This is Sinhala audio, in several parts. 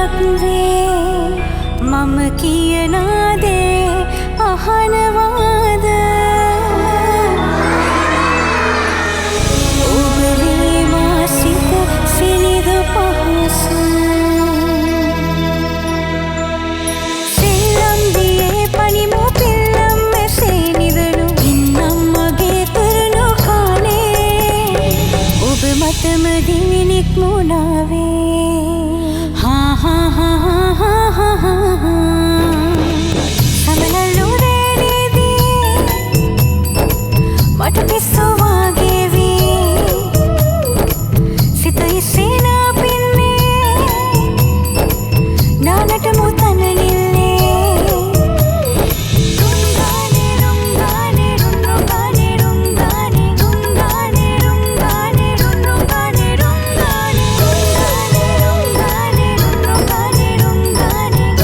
ගොඩක් වේ මම කියන දේ අහනවාද ඔබේ මාසිත සිනිඳු පහසු සිල්ලම්දියේ පනිමු පිල්ලම් මෙසේ නිදනු ඉන්නම් මගේ තුරුණු කාලේ ඔබ මතම දිවිනික් මුණාවේ හා හා හා හා හා හා සමනලු රේඩේදී මට පිස්සු වගේ වී සිත ඉස්සෙනා පින්නේ නානට මුතන නිල්ලේ රුංගානේ රුංගානේ රුංගානේ රුංගානේ රුංගානේ රුංගානේ රුංගානේ රුංගානේ රුංගානේ රුංගානේ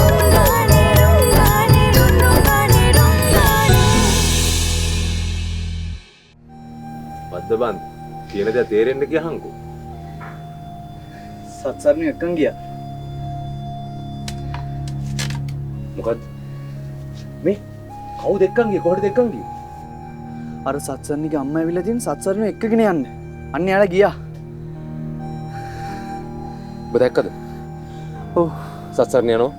රුංගානේ රුංගානේ රුංගානේ බද්දබන් කියන දේ තේරෙන්න කියහන්කෝ. සත්සරණිය එක්කන් ගියා. මොකද මේ කවුද එක්කන් ගියේ කොහෙද එක්කන් ගියේ? අර සත්සරණිගේ අම්මා ඇවිල්ලා තියෙන සත්සරණිය එක්කගෙන යන්න. අන්න යාලා ගියා. ඔබ දැක්කද? ඔව්. සත්සරණ යනවා.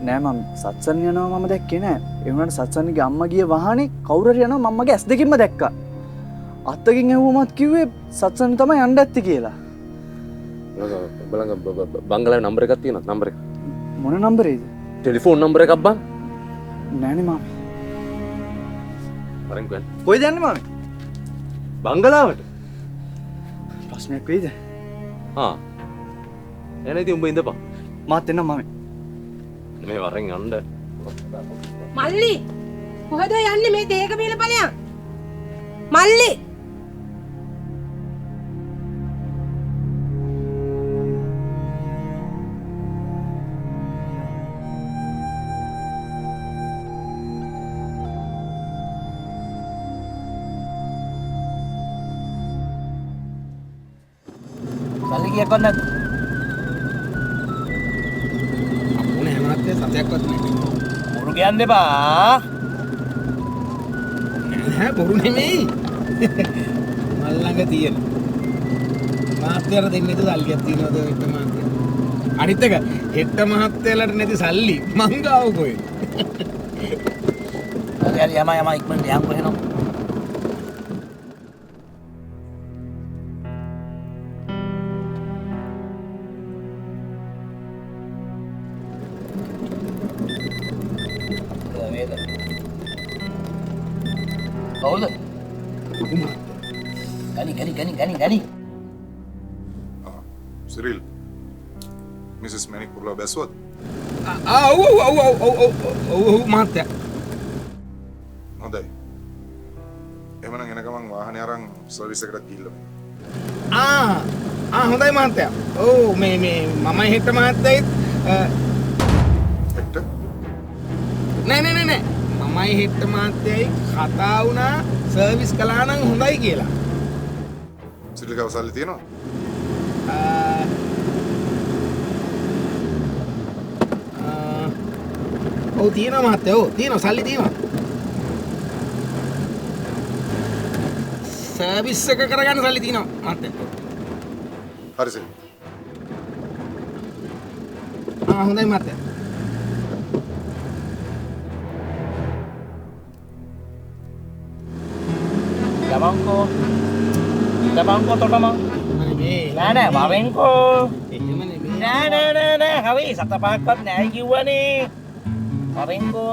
නෑ මම සත්සරණිය යනවා මම දැක්කේ නෑ. ඒ වුණාට සත්සරණිගේ අම්මා ගිය වාහනේ කවුරු හරි යනවා මම මගේ ඇස් දෙකින්ම දැක්කා. අත්තකින් ඇහුවමත් කිව්වේ සත්සරණිය තමයි යන්න ඇත්තේ කියලා. බලංග බංගලාවේ නම්බර එකක් තියෙනවා නම්බර එක. මොන නම්බරේද? ටෙලිෆෝන් නම්බර එකක් බං. නෑනේ මාමි. අරන් ගන්න. කොයිද යන්නේ මාමි? බංගලාවට. ප්‍රශ්නයක් වෙයිද? ආ. එනේ ඉතින් උඹ ඉඳපන්. මාත් එන්නම් මාමි. මේ වරෙන් යන්න. මල්ලි කොහෙද යන්නේ මේ තේක බීල ඵලයන් මල්ලි සල්ලි කීයක් වන්නද? අපුනේ හැමනත් සතයක්වත් නෑ. බොරු කියන්න එපා. නෑ බොරු නෙමෙයි. මල් ළඟ තියෙන. මාත්‍යාර දෙන්නේ සල්ලියක් තියනවද හෙට මාත්‍යා? අනිත් එක හෙට මහත්තයාලට නැති සල්ලි මං ගාව කොහෙද? හරි යම ඉක්මනට යම් කොහෙනෝ. කවුද? ගනි. Cyril, Mrs. Manik Purla Beswat. ඔව් මාත්‍යා. හොඳයි. එහෙනම් එනකම වාහනේ අරන් සර්විස් එකට ගිහිල්ලා. හොඳයි මාත්‍යා. ඔව් මේ මමයි හෙට මාත්‍යායිත් හෙට නෑ. මමයි හෙට මාත්‍යයි කතා වුණා සර්විස් කළා නම් හොඳයි කියලා. Cyril ගාව සල්ලි තියෙනවා? ඔව් තියෙනවා මාත්‍යා. ඔව් තියෙනවා සල්ලි තියෙනවා. සර්විස් එක කරගන්න සල්ලි තියෙනවා මාත්‍යා. හරි Cyril. හොඳයි මාත්‍යා. Jabangko totamang. Nana, wawengko. Nana, hawi sakta pakot na kiwa ni. Wawengko.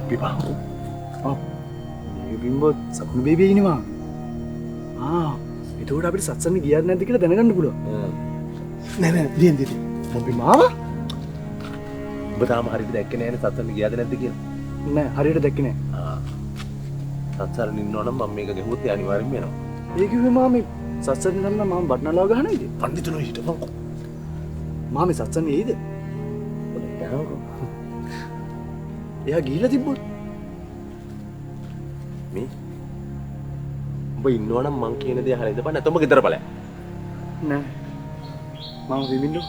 පිපා. ඔව්. මේ බිම්බෝ සකුණු බේබී ඉනවා. එතකොට අපිට සත්සන්න ගියත් නැද්ද කියලා දැනගන්න පුළුවන්. නෑ නෑ දියෙන් දියෙන්. මොම්බි මාමා? උඹ තාම හරියට දැක්කේ නෑනේ සත්සන් ගියාද නැද්ද කියලා. නෑ හරියට දැක්කේ නෑ. සත්සන් ඉන්නවනම් මම මේක ගෙහුවොත් ඒ අනිවාර්යෙන්ම එනවා. ඒ කිව්වේ මාමේ සත්සන් නම් මම බටනලාව ගහන ඉතින්. පඬිතුනෝ හිටපන්කෝ. මාමේ සත්සන් එයිද? යනකෝ. එයා ගිහිල්ලා තිබ්බොත් මේ උඹ ඉන්නවනම් මං කියන දේ අහලා ඉඳපන් නැත්නම් උඹ ගෙදර ඵලයක්. නෑ මම විමින්නු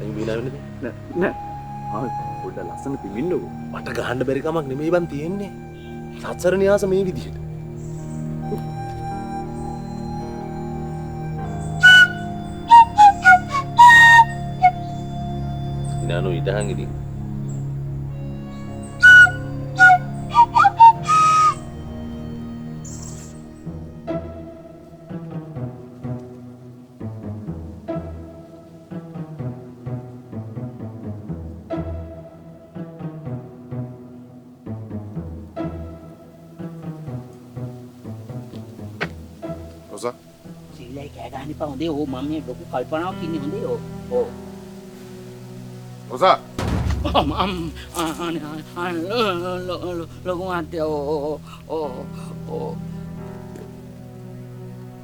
එං බීනා වෙන්නද? නෑ නෑ ආ පොඩ්ඩක් ලස්සන පිමින්නකෝ. මට ගහන්න බැරි කමක් නෙමෙයි බන් තියෙන්නේ. සත්සර න්‍යාස මේ විදිහට. ඉනානු ඉදහන් ඉතින්. රෝසා සිල්ලයි කෑ ගහන්න එපා හොඳේ. ඕ මම මේ ලොකු කල්පනාවක් ඉන්නේ හොඳේ. ඕ රෝසා ලොකු මහත්තයා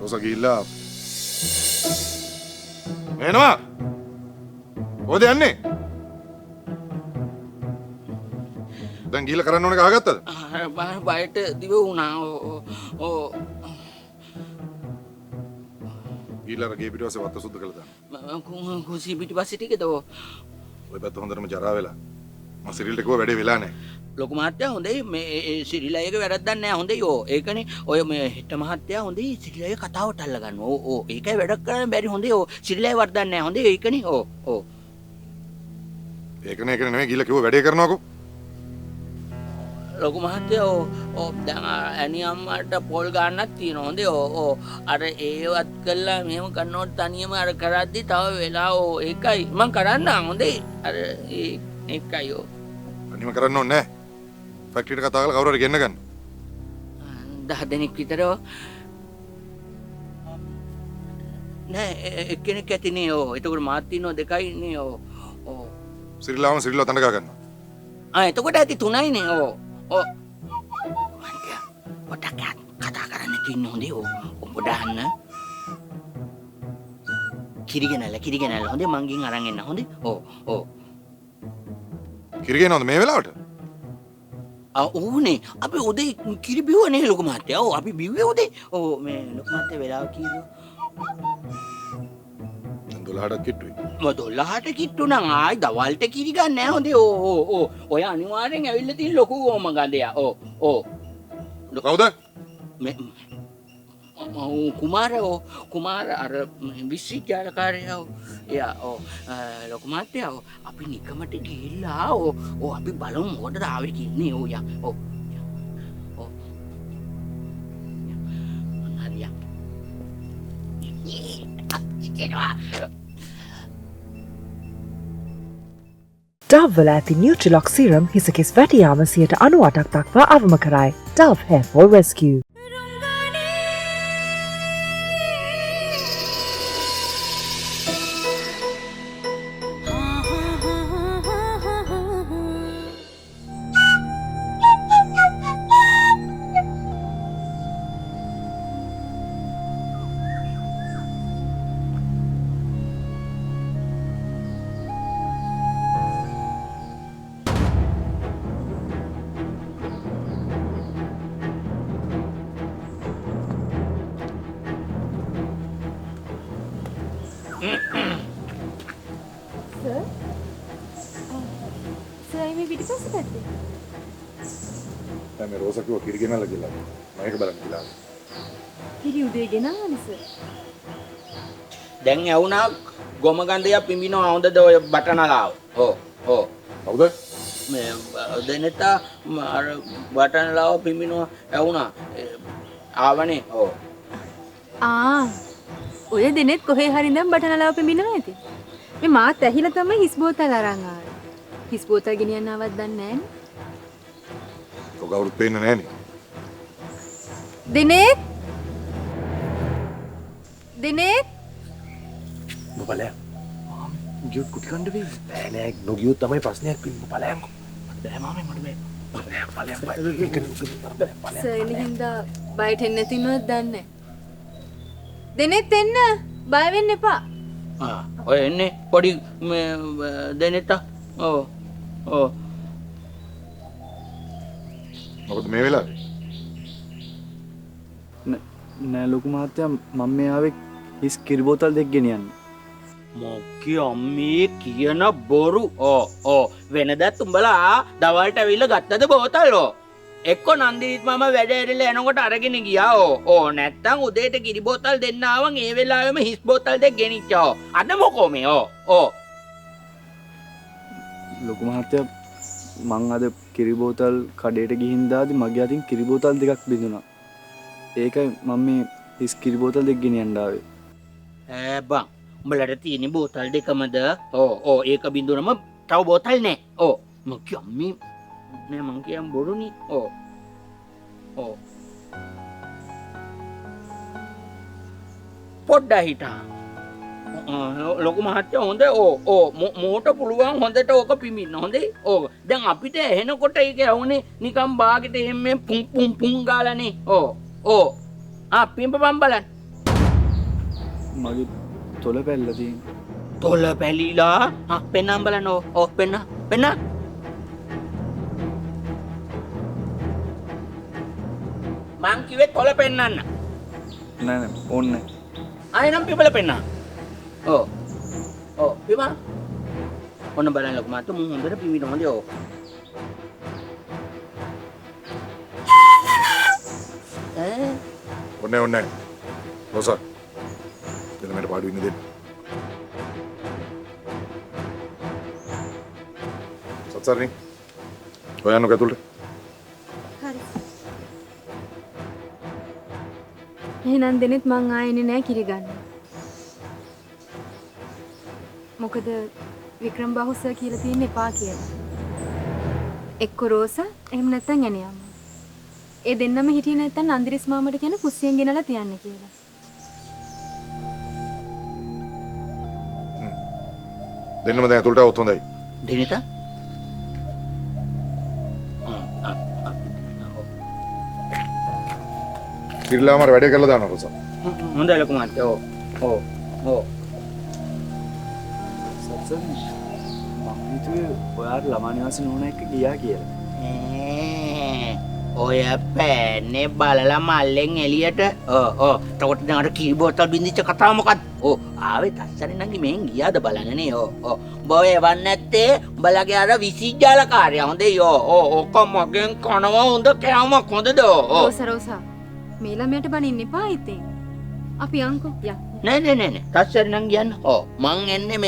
රෝසා ගිහිල්ලා එනවා. කොහෙද යන්නේ? දැන් ගිහිල්ලා කරන්න ඕනේ ගහගත්තද? බයට දිව වුණා. ගිහිල්ලා ගේ පිටවසේ වත්ත සුද්ධ කළා දාන්න. කුසී පිටිපස්සේ ටිකද ඔය පැත්ත හොඳටම ජරා වෙලා. මම සිරිල්ට කිව්වා වැඩේ වෙලා නැහැ. ලොකු මහත්තයා හොඳයි මේ සිරිලා එක වැරද්දක් නැහැ හොඳයි. ඒකනේ ඔය මේ හිට මහත්තයා හොඳයි සිරිලා එක කතාවට අල්ල ගන්න. ඒකයි වැඩක් කරන්න බැරි හොඳයි. සිරිලා වරදක් නැහැ හොඳයි. ඒකනේ ඒකනේ නෙමෙයි ගිහිල්ලා කිව්වා වැඩේ කරනවාකෝ. ලොකු මහත්තයා දැන් ඇනි අම්මට පොල් ගන්නක් තියෙනවා හොඳේ. අර ඒවත් කළා මෙහෙම කරනකොට තනියම අර කරද්දි තව වෙලා ඒකයි මං කරන්න හොඳේ. අර ඒකයි අනිම කරන්න ඕනේ නැහැ. ෆැක්ටරියට කතා කරලා කවුරු හරි ගෙන්න ගන්න. 10 දෙනෙක් විතර නෑ එක්කෙනෙක් ඇතිනේ. එතකොට මාත් ඉන්නවා දෙකයි නේ. සිරිලාම සිරිලා තඬ ගා ගන්නවා. එතකොට ඇති 3යිනේ. පොඩ්ඩක් කතා කරන්න ඉන්න හොඳේ. පොඩ්ඩක් කිරිගෙනල්ල හොඳේ. මංගෙන් අරන් එන්න හොඳේ. කිරිගෙනවද මේ වෙලාවට? ඕනේ අපි උදේ කිරි බිව්වනේ ලොකු මහත්තයා. අපි බිව්වේ උදේ. මේ ලොකු මහත්තයා වෙලාව කීයද? 12ට කිට්ටුයි. 12ට කිට්ටු නම් ආයි දවල්ට කිරි ගන්න නෑ හොඳේ. ඔය අනිවාර්යෙන් ඇවිල්ලා තියෙන ලොකු ඕම ගඳයා. කවුද? කුමාර අර විශ්වවිද්‍යාලකාරයා. එයා ලොකු මහත්තයා අපි නිකමට ගිහිල්ලා අපි බලමු මොකටද ආවේ කියන්නේ. හරියා. Dove වල ඇති Nutrilock serum හිසකෙස් වැටි යාම 98ක් දක්වා අවම කරයි. Dove Hair Fall Rescue. Sir මේ පිටිපස්ස පැත්තේ. දැන් මේ රෝසා කිව්වා කිරිගෙනල්ල කියලා. මම ඒක බලන්න කියලා. කිරි උදේ ගෙනාවනේ සර්. දැන් ඇවුනා ගොම ගඳයක් පිඹිනවා හොඳද ඔය බටනලාව. කවුද? මේ දෙනෙත අර බටනලාව පිඹිනවා ඇවුනා. ආවනේ. ඔය දෙනෙත් කොහේ හරි ඉඳන් බටනලාව පිඹිනවා ඇති. මේ මාත් ඇහිලා තමයි හිස් බෝතල් අරන් ආවේ. හිස් බෝතල් ගෙනියන්න ආවත් දන්නේ නැන්නේ. ඔය කවුරුත් පේන්නේ නැහනේ. දිනෙත් දිනෙත් ඔබ බලයන්. ගියොත් කුටි කණ්ඩ වෙයි. නෑ නෑ නොගියොත් තමයි ප්‍රශ්නයක් වෙන්නේ. ඔබ බලයන්කෝ. බෑ මාමේ මට බෑ. සර්ලි හින්දා බයට එන්න නැති නෝත් දන්නේ. දිනෙත් එන්න බය වෙන්න එපා. ඔය එන්නේ පොඩි දෙනෙත ඕ ඕ මොකද මේ වෙලාවේ? නෑ ලොකු මහත්තයා මම මේ ආවේ හිස් කිරි බෝතල් දෙක ගෙනියන්න. මොකී අම්මේ කියන බොරු ඕ වෙනදත් උඹලා දවල්ට ඇවිල්ලා ගත්තද බෝතල් එක්ක නන්දිනිත් මම වැඩ ඇරිලා එනකොට අරගෙන ගියා ඕ නැත්තම් උදේට කිරි බෝතල් දෙන්න ආවන් ඒ වෙලාවෙම හිස් බෝතල් දෙක ගෙනිච්චා අද මොකෝ මේ ඕ ලොකු මහත්තයා මං අද කිරි බෝතල් කඩේට ගිහින් දාදි මගේ අතින් කිරි බෝතල් දෙකක් බිඳුණා. ඒකයි මම මේ හිස් කිරි බෝතල් දෙක ගෙනියන්න ආවේ. ඈ බං උඹලට තියෙන බෝතල් දෙකමද ඕ ඒක බින්දුනම තව බෝතල් නෑ ඕ මොකී අම්මේ නෑ මං කියම් බොරුනේ ඕ පොඩ්ඩ හිටා ලොකු මහත්තයා හොඳ මෝට පුළුවන් හොඳට ඕක පිමින්න හොඳේ ඕ දැන් අපිට එහෙනකොට ඒක ඇහුනේ නිකම් බාගෙට එහෙම පුම් ගාලානේ ඕ පිම්පපම් බලන්න මගේ තොල පැල්ල තියෙන. තොල පැලිලා පෙන්නම් බලන්න ඕ පෙන්න මං කිව්වේ තොල පෙන්නන්න නෑ ඕන්නේ. ආයෙනම් පිපල පෙන්න ඕ පිම ඔන්න බලන්න ලොකු මහත්තයා මුන් හොඳට පිමින හොඳේ ඕ ඔන්නේ. රොසා. දෙන්න මට පාඩු ඉන්න දෙන්න. සත්සර්ණි. ඔයano ඇතුළට. හරි. එහෙනම් දිනෙත් මං ආයෙන්නේ නෑ කිරි ගන්න. මොකද වික්‍රම් බාහු සර් කියලා තියෙන එපා කියලා. එක්ක රෝසා එහෙම නැත්නම් ඇනියම්ම. ඒ දෙන්නම හිටියේ නැත්නම් නන්දිරිස් මාමට කියන කුස්සියෙන් ගෙනලා තියන්න කියලා. දෙන්නම දැන් ඇතුළට આવොත් හොඳයි. දෙනිත කිරිලාම වැඩේ කරලා දානවා රොසා. හොඳයි ලොකු මහත්තයා ඕ සත්සන් මම හිතුවේ ඔයාට ළමා නිවාසේ නෝන එක්ක ගියා කියලා. ඔය පෑන්නේ බලලා මල්ලෙන් එළියට එතකොට දැන් අර කිරි බෝතල් බින්දිච්ච කතාව මොකක්ද ආවේ තස්සරි නංගි මෙහෙන් ගියාද බලන්නනේ උඹ එවන්න නැත්තේ උඹලගේ අර විසිජාලකාරයා හොඳේ ඔක මගෙන් කනවා හොඳ කෑමක් හොඳද රෝසා මේ ළමයට බනින්න එපා ඉතින් අපි යන්කෝ නෑ තස්සරි නංගි යන්න මං එන්නේ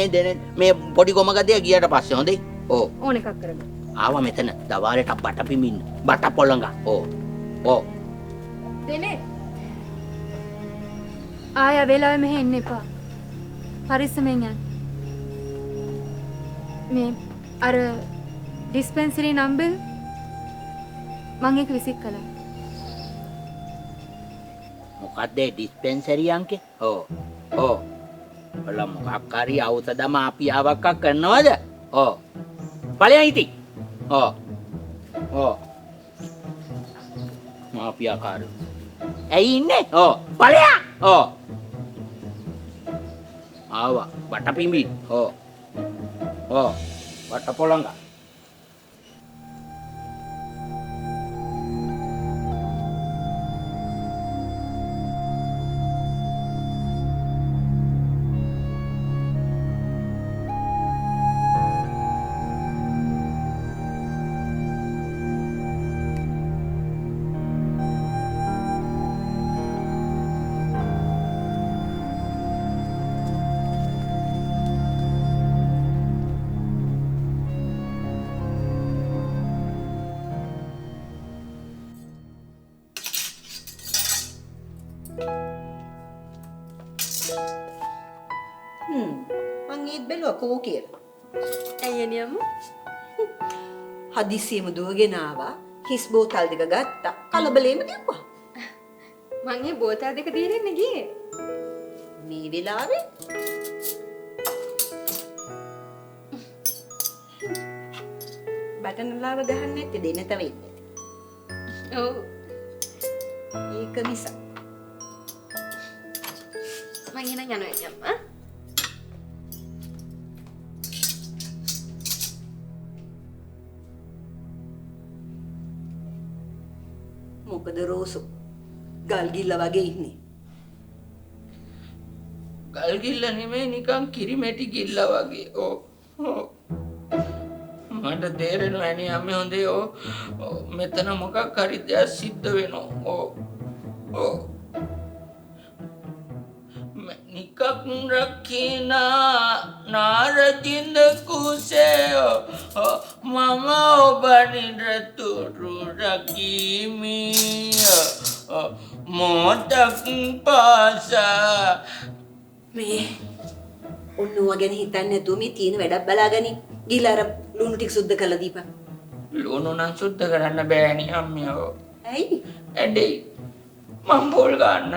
මේ පොඩි ගොම ගදියා ගියට පස්සේ හොඳේ ඕන එකක් කරගන්න ආවා මෙතන දවාලට බට පිමින්න බට පොළඟ ඕ දෙනේ ආය වෙලාවෙ මෙහෙ එන්න එපා පරිස්සමෙන් යන්න මේ අර ඩිස්පෙන්සරි නම්බර් මං ඒක විසික් කළා මොකක්ද ඩිස්පෙන්සරි අංකේ ඔල මොකක් හරි ඖෂධ මාපියාවක් කරනවද බලයන් ඉතින් මාපියාකාර ඇයි ඉන්නේ බලයන් ආවා බට පිඹි බට පොළඟ මං ඒත් බැලුවා කෝ කියලා. ඇයි එනියම්ම හදිස්සියම දුවගෙන ආවා. කිස් බෝතල් දෙක ගත්තා. කලබලෙම දිව්වා. මං ඒ බෝතල් දෙක දීලා ගියේ. මේ වෙලාවේ බටනලාව ගහන්න නැත්තේ දෙන්නත වෙන්නේ. ඔව්. ඒක නිසා. මං එහෙනම් යනවා අම්මා. මොකද රෝසු ගල් ගිල්ල වගේ ඉන්නේ. ගල් ගිල්ල නෙමෙයි නිකන් කිරිමැටි ගිල්ල වගේ. ඕ මට තේරෙනවා ඇනි අම්මේ හොඳේ මෙතන මොකක් හරි දෙයක් සිද්ධ වෙනවා. ඕ නිකක් රකිනා නාරකින්ද කුසේ මම ඔබ නිරතුරු රකීමි මොහොතක් පාසා මේ ඔන්නුව ගැන හිතන්නේ නැතුව මේ තියෙන වැඩක් බලාගනි. ගිහලා අර ලුණු ටික සුද්ධ කරලා දීපන්. ලුණු නම් සුද්ධ කරන්න බෑනි අම්මිය. ඇයි? ඇඩේ මම පොල් ගන්න.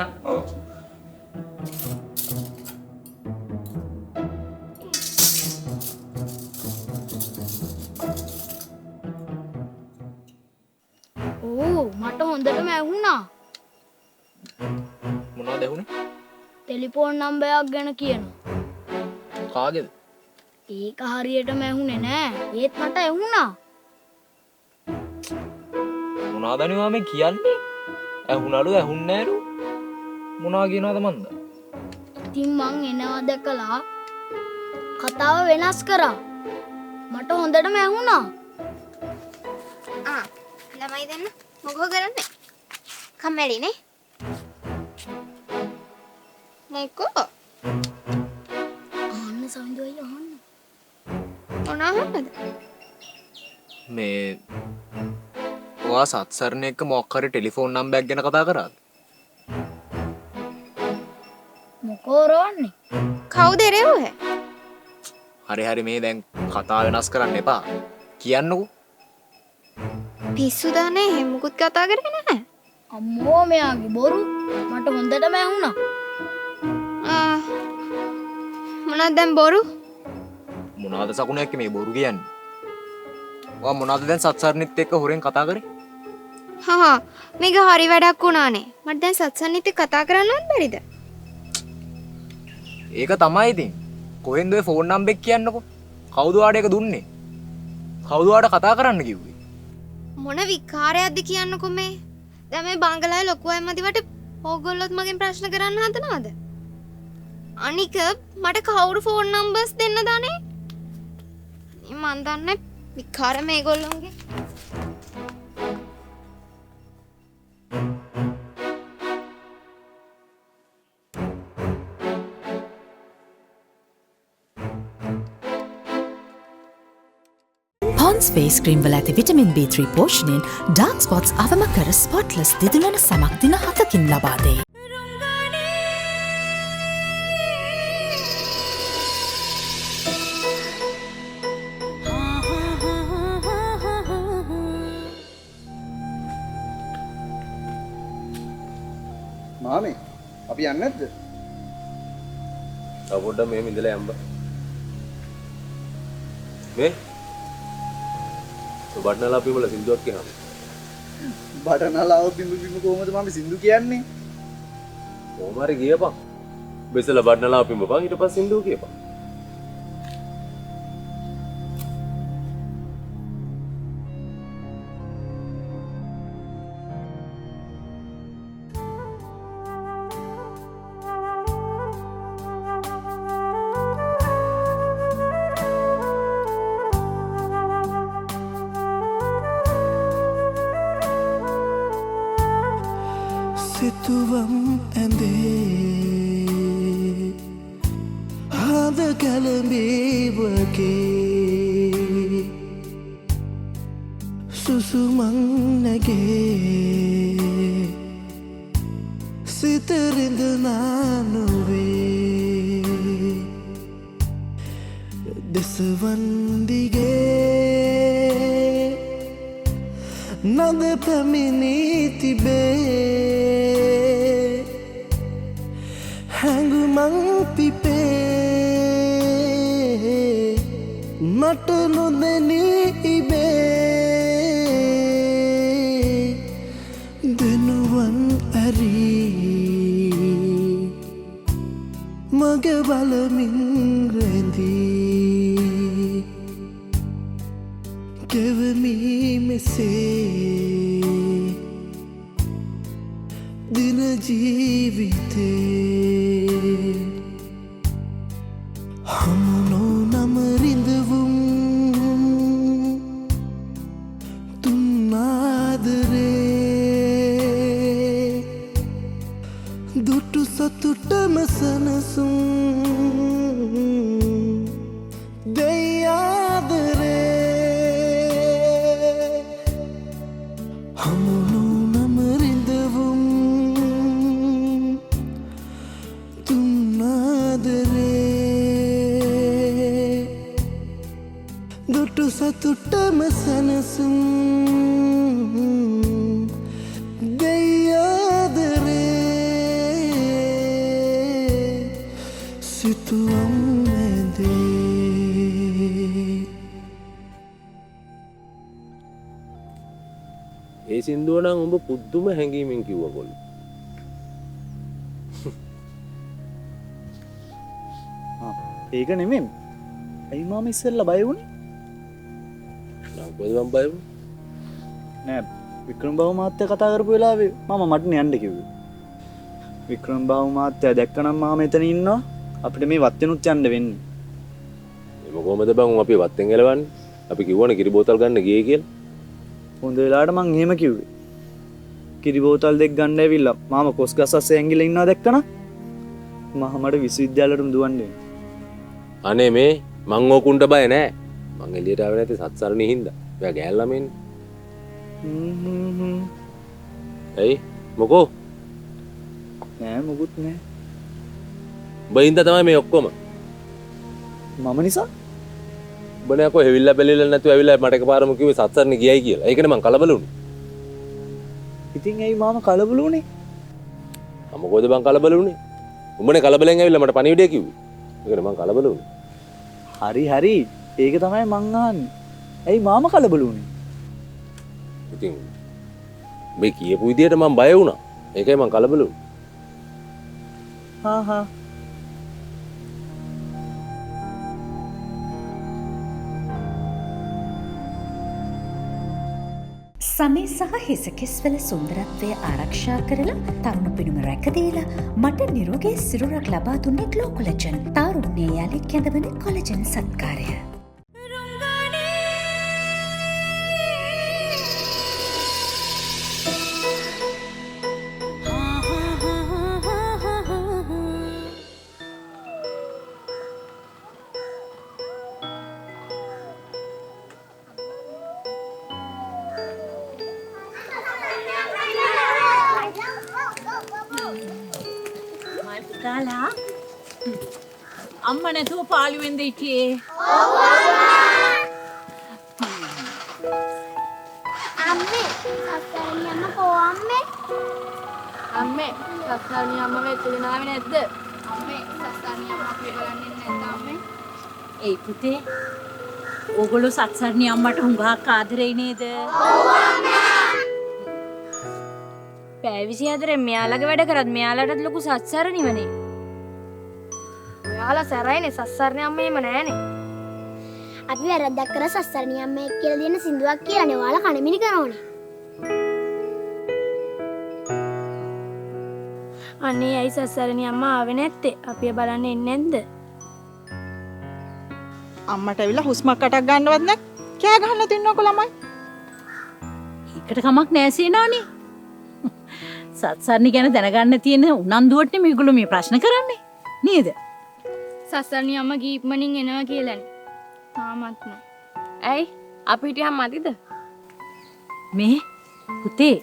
මට හොඳටම ඇහුණා. මොනවද ඇහුනේ? ටෙලිෆෝන් නම්බරයක් ගැන කියනවා. කාගේද? ඒක හරියටම ඇහුනේ නෑ. ඒත් මට ඇහුණා. මොනවද අනිවා මේ කියන්නේ? ඇහුණලු ඇහුන්නේ නෑලු. මොනවා කියනවද මන්ද? ඉතින් මං එනවා දැකලා කතාව වෙනස් කරා. මට හොඳටම ඇහුණා. ළමයි දෙන්න මොකෝ කරන්නේ? කම්මැලිනේ. මොකෝ? අහන්න සමිඳුයි අහන්න. මොනවද? මේ ඔයා සත්සරණ එක්ක මොකක් හරි ටෙලිෆෝන් නම්බරයක් ගැන කතා කරාද? මොකෝ රෝන්නේ? කවුද එරෙව්වේ? හරි මේ දැන් කතා වෙනස් කරන්න එපා. කියන්නකෝ. පිස්සු දානේ එහෙම මුකුත් කතා කරගෙන නැහැ. අම්මෝ මෙයාගේ බොරු මට හොඳටම ඇහුණා. මොනවද දැන් බොරු? මොනවාද සකුණක් මේ බොරු කියන්නේ? ඔයා මොනවාද දැන් සත්සරණිත් එක්ක හොරෙන් කතා කරේ? හා මේක හරි වැඩක් වුණානේ. මට දැන් සත්සන්නිත් එක්ක කතා කරන්නවත් බැරිද? ඒක තමයි ඉතින්. කොහෙන්ද ඔය ෆෝන් නම්බර් කියන්නකෝ. කවුද ඔයාට ඒක දුන්නේ? කවුද ඔයාට කතා කරන්න කිව්වේ? මොන විකාරයක්ද කියන්නකෝ මේ? දැන් මේ බංගලාවේ ලොකු අය මදිවට ඕගොල්ලොත් මගෙන් ප්‍රශ්න කරන්න හදනවද? අනික මට කවුරු ෆෝන් නම්බර්ස් දෙන්න දානේ? මන් දන්නේ විකාර මේගොල්ලෝගේ. Pond's face cream වල ඇති vitamin B3 පෝෂණයෙන් dark spots අවම කර spotless දිදුලන සමක් දින 7කින් ලබා දෙයි. මාමේ අපි යන්නේ නැද්ද? තව පොඩ්ඩක් මෙහෙම ඉඳලා යම්බ. මේ බටනලා අපි වල සින්දුවක් කියනවා. බටනලාව බිම්බු බිම්බු කොහමද මාමේ සින්දු කියන්නේ? කොහොම හරි ගියපන්. බෙසලා බටනලා පිඹපන් ඊට පස්සේ සින්දුව කියපන්. සිතුවම් ඇඳේ හද කැලඹීවගේ සුසුමන් නැගේ සිතරිඳ නානුවේ දෙසවන් දිගේ නද පැමිණී තිබේ හැඟුමං පිපේ මට නොදැනී ඉබේ දෙනුවන් ඇරී මග බලමින් රැඳී ගෙවමී මෙසේ දින ජීවිතේ හමුනෝ නම රිඳවුම් තුන්නාදරේ දුටු සතුටම සනසුම් දෙයාදරේ හමුනෝ නම රිඳවුම් තුන්නාදරේ දුටු සතුටම සනසුම් දෙයාදරේ සිතුවම් ඒ සින්දුව නම් උඹ පුදුම හැඟීමෙන් කිව්වා කොල්ල. ඒක නෙමෙයි. ඇයි මාම ඉස්සෙල්ලා බය වුණේ? නම් කොහෙද මම බය වුණේ? නෑ වික්‍රම බාහු මහත්තයා කතා කරපු වෙලාවේ මම මටනේ යන්න කිව්වේ. වික්‍රම බාහු මහත්තයා දැක්කනම් මාම එතන ඉන්නවා. අපිට මේ වත්තෙනුත් යන්න වෙන්නේ. එම කොහමද බං අපි වත්තෙන් ගලවන්නේ? අපි කිව්වනේ කිරි බෝතල් ගන්න ගියේ කියලා. හොඳ වෙලාවට මං එහෙම කිව්වේ. කිරි බෝතල් දෙක ගන්න ඇවිල්ලා මාම කොස් ගස් අස්සේ ඇඟිල්ල ඉන්නවා දැක්කන මහමඩ විශ්වවිද්‍යාලයටම දුවන්නේ. අනේ මේ මං ඕකුන්ට බය නෑ. මං එළියට ආවේ නැති සත්සරණේ හින්දා. ඔයා ගෑල් ළමෙන්. ඇයි මොකෝ? නෑ මොකුත් නෑ. උඹ හින්දා තමයි මේ ඔක්කොම. මම නිසා? උඹනේ අකෝ හෙවිල්ලා බැලිලා නැතුව ඇවිල්ලා මට එකපාරම කිව්වේ සත්සරණේ ගියයි කියලා. ඒකනේ මං කලබල වුණේ. ඉතින් ඇයි මාම කලබල වුණේ? මොකෝද බං කලබල වුණේ? උඹනේ කලබලෙන් ඇවිල්ලා මට පණිවිඩය කිව්වේ. ඒකනේ මං කලබල වුණේ. හරි හරි. ඒක තමයි මං අහන්නේ. ඇයි මාම කලබල වුණේ? ඉතින් මේ කියපු විදියට මං බය වුණා. ඒකයි මං කලබල වුණේ. හා හා. සමේ සහ හිසකෙස්වල සුන්දරත්වය ආරක්ෂා කරලා තරුණ පිනුම රැකදීලා මට නිරෝගී සිරුරක් ලබා දුන්නේ ග්ලෝ කොලජන්. තාරුණ්‍යය යලි කැඳවන කොලජන් සත්කාරය. අම්ම නැතුව පාළුවෙන්ද හිටියේ? අම්මේ සස්සාරණි අම්ම කෝ අම්මේ? අම්මේ සස්සාරණි අම්ම වෙච්ච දිනාවේ නැද්ද? අම්මේ සස්සාරණි අම්ම අපි බලන්නේ නැද්ද අම්මේ? ඒ පුතේ ඕගොල්ලෝ සත්සරණි අම්මට හුඟක් ආදරේ නේද? ඔව් අම්මා. පැය 24 මෙයාලගේ වැඩ කරත් මෙයාලටත් ලොකු සත්සරණිවනේ. ඔයාලා සැරයිනේ සස්සාරණි අම්මේම නෑනේ. අපි වැරද්දක් කර සස්සාරණි අම්මේ කියලා දෙන සින්දුවක් කියලානේ ඔයාලා කණමිනි කරනෝනේ. අනේ ඇයි සස්සාරණි අම්මා ආවේ නැත්තේ? අපි බලන්න එන්නේ නැද්ද? අම්මට ඇවිල්ලා හුස්මක් අටක් ගන්නවත් නැක් කෑ ගහන්න තින්නකො ළමයි. ඒකට කමක් නෑ සීනානේ. සත්සරණි ගැන දැනගන්න තියෙන උනන්දුවට මේගොල්ලෝ මේ ප්‍රශ්න කරන්නේ නේද? සස්සාරණි අම්මා ගීප්මනින් එනවා කියලානේ. තාමත් නෑ. ඇයි? අපි හිටියම් මදිද? මේ පුතේ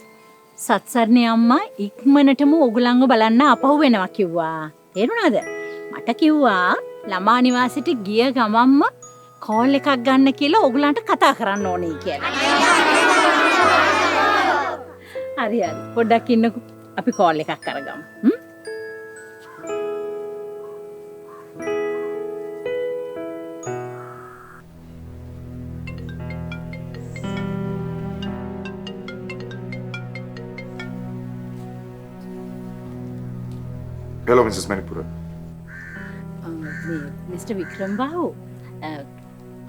සත්සරණි අම්මා ඉක්මනටම ඕගොල්ලන්ව බලන්න අපහු වෙනවා කිව්වා. තේරුණාද? මට කිව්වා ළමා නිවාසෙට ගිය ගමම්ම කෝල් එකක් ගන්න කියලා ඕගොල්ලන්ට කතා කරන්න ඕනේ කියලා. හරි හරි. පොඩ්ඩක් ඉන්නකෝ. අපි කෝල් එකක් කරගමු. Hello, Mrs. Manipura. Mister Vikram Bahu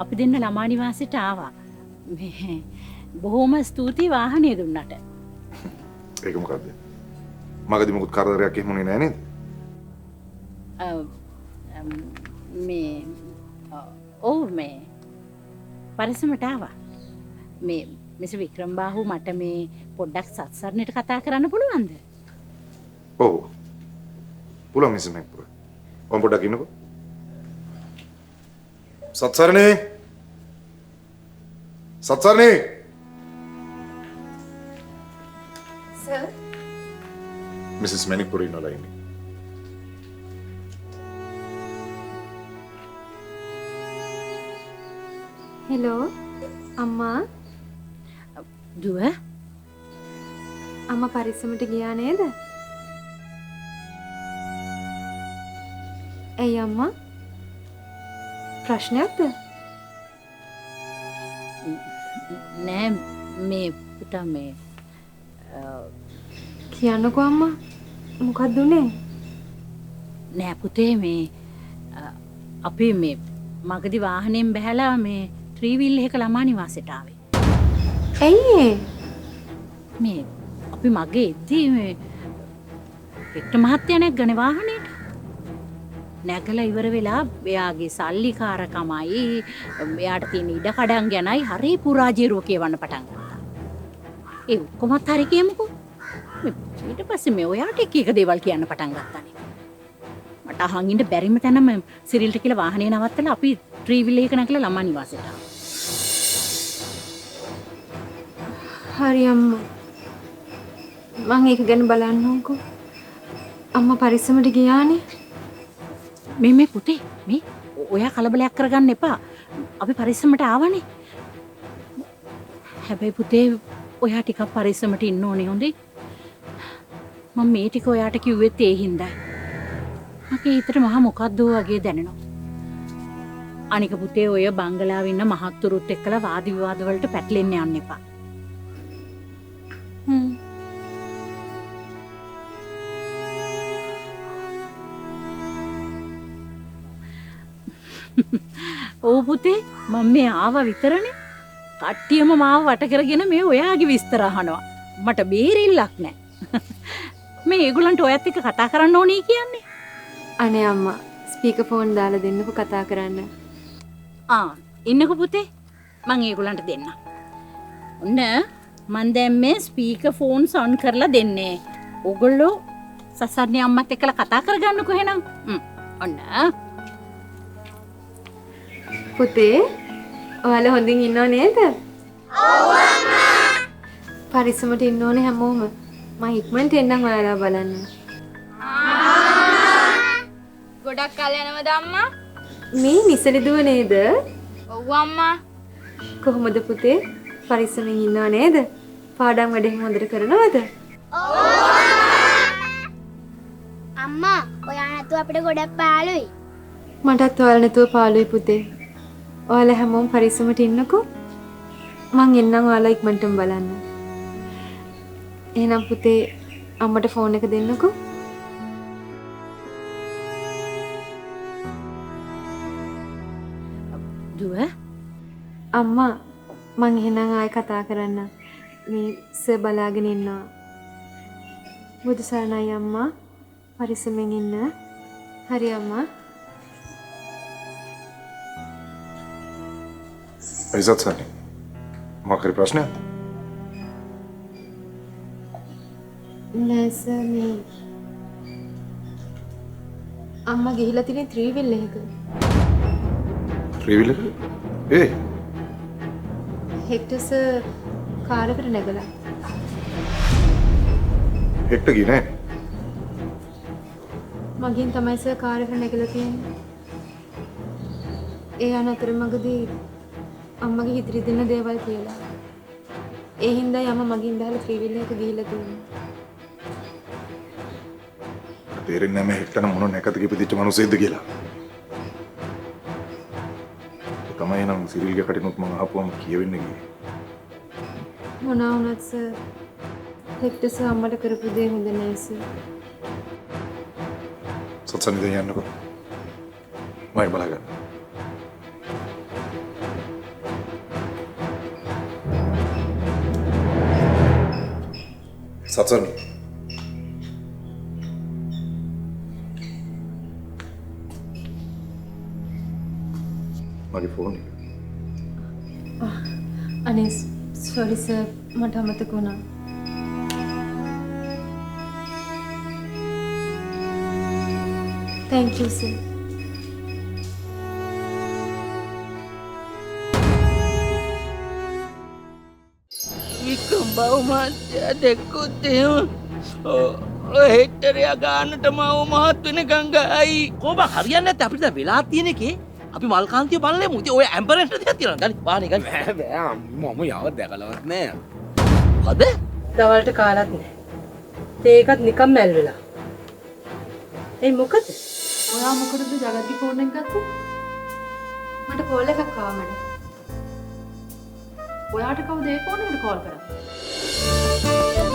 අපි දෙන්න ළමා නිවාසයට ආවා. බොහොම ස්තුතියි වාහනේ දුන්නට. ඒක මොකද්ද? මගදී මොකද කරදරයක් එහෙම උනේ නැහැ නේද? මේ ඔව් මේ පරිස්සමට ආවා. මේ මිස්ටර් වික්‍රම් බාහු මට මේ පොඩ්ඩක් සත්සරණයට කතා කරන්න පුළුවන්ද? ඔව්. පුළුවන් මිස් මැක්පුර. ඔම් පොඩ්ඩක් ඉන්නකෝ. සත්සරණේ. සත්සරණේ. සර්. මිසස් මැනිපුර ඉන්නලා ඉන්නේ. හෙලෝ අම්මා. දුව. අම්මා පරිස්සමට ගියා නේද? ඇයි අම්මා? ප්‍රශ්නයක්ද? නෑ මේ පුතා මේ කියන්නකෝ අම්මා. මොකක්ද උනේ? නෑ පුතේ මේ අපි මේ මගදී වාහනයෙන් බැහැලා මේ ත්‍රිවිල් එක ළමා නිවාසයට ආවේ. ඇයි මේ අපි මගේ ඉද්දී මේ එක්ට මහත්තයා නැග්ගනේ වාහනේට. නැගලා ඉවර වෙලා එයාගේ සල්ලිකාරකමයි එයාට තියෙන ඉඩ කඩම් ගැනයි හරි පුරාජේරුව කියවන්න පටන් ගත්තා. ඒ ඔක්කොමත් හරි කියමුකෝ. ඊට පස්සේ මේ ඔයාට එක දේවල් කියන්න පටන් ගත්තානේ. මට අහන් ඉන්න බැරිම තැනම සිරිල්ට කියලා වාහනේ නවත්තලා අපි ත්‍රිවිල් එක නැගලා ළමා නිවාසයට ආවා. හරි අම්මා. මං ඒක ගැන බලන්නම්කෝ. අම්මා පරිස්සමට ගියානේ. මේ පුතේ මේ ඔයා කලබලයක් කරගන්න එපා. අපි පරිස්සමට ආවනේ. හැබැයි පුතේ ඔයා ටිකක් පරිස්සමට ඉන්න ඕනේ හොඳේ. මම මේ ටික ඔයාට කිව්වෙත් ඒ හින්දායි. මගේ හිතට මහා මොකද්ද වගේ දැනෙනවා. අනික පුතේ ඔය බංගලාවේ ඉන්න මහත්තුරුත් එක්කලා වාද විවාද වලට පැටලෙන්න යන්න එපා. ඔව් පුතේ මම මේ ආවා විතරනේ. කට්ටියම මාව වට කරගෙන මේ ඔයාගේ විස්තර අහනවා. මට බේරිල්ලක් නැහැ. මේ ඒගොල්ලන්ට ඔයත් එක්ක කතා කරන්න ඕනේ කියන්නේ. අනේ අම්මා ස්පීකර් ෆෝන් දාලා දෙන්නකෝ කතා කරන්න. ඉන්නකෝ පුතේ. මං ඒගොල්ලන්ට දෙන්නම්. ඔන්න මන් දැන් මේ ස්පීකර් ෆෝන්ස් ඔන් කරලා දෙන්නේ. ඕගොල්ලෝ සසර්ණී අම්මත් එක්කලා කතා කරගන්නකෝ එහෙනම්. ඔන්න පුතේ ඔයාලා හොඳින් ඉන්නව නේද? ඔව් අම්මා. පරිස්සමට ඉන්න ඕනේ හැමෝම. මම ඉක්මනට එන්නම් ඔයාලා බලන්න. ගොඩක් කල් යනවද අම්මා? මේ නිසල දුව නේද? ඔව් අම්මා. කොහොමද පුතේ? පරිස්සමෙන් ඉන්නව නේද? පාඩම් වැඩ හොඳට කරනවද? ඔව් අම්මා. ඔයා නැතුව අපිට ගොඩක් පාළුයි. මටත් ඔයාලා නැතුව පාළුයි පුතේ. ඔයාලා හැමෝම පරිස්සමට ඉන්නකෝ. මං එන්නම් ඔයාලා ඉක්මනටම බලන්න. එහෙනම් පුතේ අම්මට ෆෝන් එක දෙන්නකෝ. දුව අම්මා මං එහෙනම් ආයෙ කතා කරන්න. මේ සර් බලාගෙන ඉන්නවා. බුදු සරණයි අම්මා. පරිස්සමෙන් ඉන්න. හරි අම්මා. Aizat sani. මොකක්ද ප්‍රශ්නය? නෑ සර් මේ අම්මා ගිහිලා තියෙන ත්‍රිවිල් එකක. ත්‍රිවිල් එක? ඒ හෙක්ටර් සර් කාර් එකට නැගලා. හෙක්ටර් ගියේ නෑ. මගෙන් තමයි සර් කාර් එකට නැගලා තියෙන්නේ. ඒ අතරමඟදී අම්මගේ හිතේ දෙන දේවල් කියලා. ඒ හින්දා යම මගින් බහලා ත්‍රිවිල් එක ගිහිල්ලා තියෙනවා. තේරෙන්නේ නැහැ මේ හෙට්ටන මොන නැකතක ඉපදිච්ච මිනිස්සෙක්ද කියලා. ඒ තමයි නම් සිරිල්ගේ කටිනුත් මම අහපුවම කියවෙන්න ගියේ. මොනවා වුණත් සර් හෙක්ටර් සර් අම්මට කරපු දේ හොඳ නෑ සර්. සත්සන් ඉතින් යන්නකෝ. මම බලගන්න. සත්සන් මගේ ෆෝන් එක. අනේ සෝරි සර් මට අමතක වුණා. Thank you sir. වික්‍රම් බව මහත්තයා දැක්කොත් එහෙම හෙට්ටරයා ගානට මාව මහත් වෙනකන් ගහයි. කොහොම හරියන්නේ නැත්නම් අපිට දැන් වෙලා තියෙන එකේ අපි මල්කාන්තිය බලලෙමු. ඉතින් ඔය ඇම්බුලන්ස් දෙයක් තියෙනවා. ගනි වාහනේ ගනි. බෑ මම යව දැකලවත් නෑ. මොකද? දවල්ට කාලත් නෑ. ඒකත් නිකන් මැල් වෙලා. ඒ මොකද? ඔයා මොකටද ජගත්ගේ ෆෝන් එක ගත්තේ? මට කෝල් එකක් ආවා මඩ. ඔයාට කවුද ඒ ෆෝන් එකට කෝල් කරන්නේ?